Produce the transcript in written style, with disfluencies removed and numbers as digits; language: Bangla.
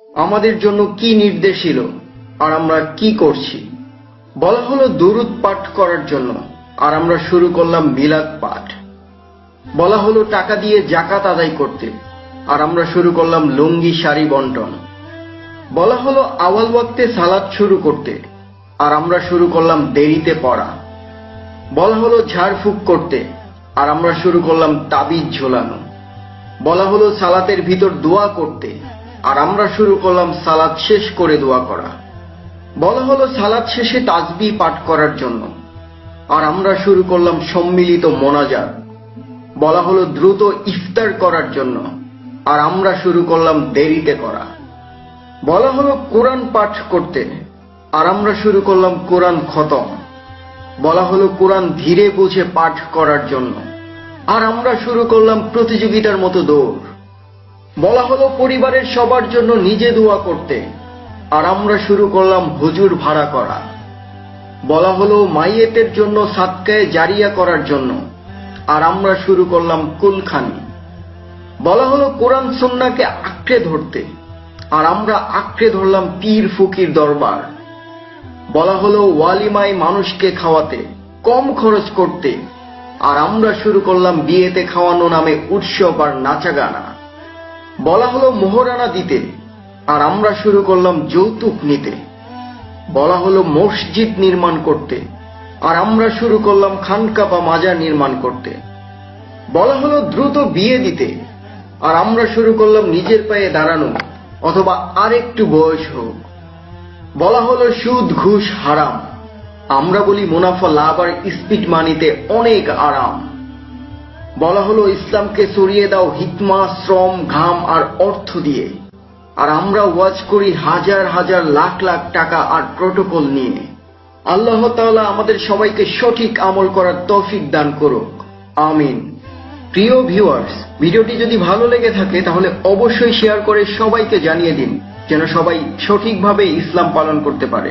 আমাদের জন্য কি নির্দেশ এলো আর আমরা কি করছি। বলা হলো দুরূদ পাঠ করার জন্য, আর আমরা শুরু করলাম মিলাদ পাঠ। বলা হলো টাকা দিয়ে যাকাত আদায় করতে, আর আমরা শুরু করলাম লুঙ্গি শাড়ি বন্টন। বলা হলো আওয়াল ওয়াক্তে সালাত শুরু করতে, আর আমরা শুরু করলাম দেরিতে পড়া। বলা হলো ঝাড়ফুঁক করতে, আর আমরা শুরু করলাম তাবিজ ঝোলানো। বলা হলো সালাতের ভিতর দোয়া করতে, আর আমরা শুরু করলাম সালাত শেষ করে দোয়া করা। বলা হলো সালাত শেষে তাসবিহ পাঠ করার জন্য, আর আমরা শুরু করলাম সম্মিলিত মোনাজাত। বলা হলো দ্রুত ইফতার করার জন্য, আর আমরা শুরু করলাম দেরিতে করা। বলা হলো কোরআন পাঠ করতে, আর আমরা শুরু করলাম কোরআন খতম। বলা হলো কোরআন ধীরে বুঝে পাঠ করার জন্য, আর আমরা শুরু করলাম প্রতিযোগিতার মতো দৌড়। বলা হলো পরিবারের সবার জন্য নিজে দোয়া করতে, আর আমরা শুরু করলাম হুজুর ভাড়া করা। বলা হলো মাইয়েতের জন্য সাদকায়ে জারিয়া করার জন্য, আর আমরা শুরু করলাম কুলখানি। বলা হলো কোরআন সুন্নাহকে আঁকড়ে ধরতে, আর আমরা আঁকড়ে ধরলাম পীর ফকির দরবার। বলা হলো ওয়ালিমায় মানুষকে খাওয়াতে, কম খরচ করতে, আর আমরা শুরু করলাম বিয়েতে খাওয়ানো নামে উৎসব আর নাচা গানা। বলা হলো মোহরানা দিতে, আর আমরা শুরু করলাম যৌতুক নিতে। বলা হলো মসজিদ নির্মাণ করতে, আর আমরা শুরু করলাম খানকা বা মাজার নির্মাণ করতে। বলা হলো দ্রুত বিয়ে দিতে, আর আমরা শুরু করলাম নিজের পায়ে দাঁড়ানো, অথবা আরেকটু বয়স হোক। বলা হলো সুদ ঘুষ হারাম, আমরা বলি মুনাফা লাভ আর স্পিড মানিতে অনেক আরাম। বলা হলো ইসলামকে সরিয়ে দাও হিকমা, শ্রম, ঘাম আর অর্থ দিয়ে, আর আমরা ওয়াজ করি হাজার হাজার লাখ লাখ টাকা আর প্রোটোকল নিয়ে। আল্লাহ তাআলা আমাদের সবাইকে সঠিক আমল করার তৌফিক দান করুক, আমিন। প্রিয় ভিউয়ার্স, ভিডিওটি যদি ভালো লেগে থাকে তাহলে অবশ্যই শেয়ার করে সবাইকে জানিয়ে দিন, যেন সবাই সঠিকভাবে ইসলাম পালন করতে পারে।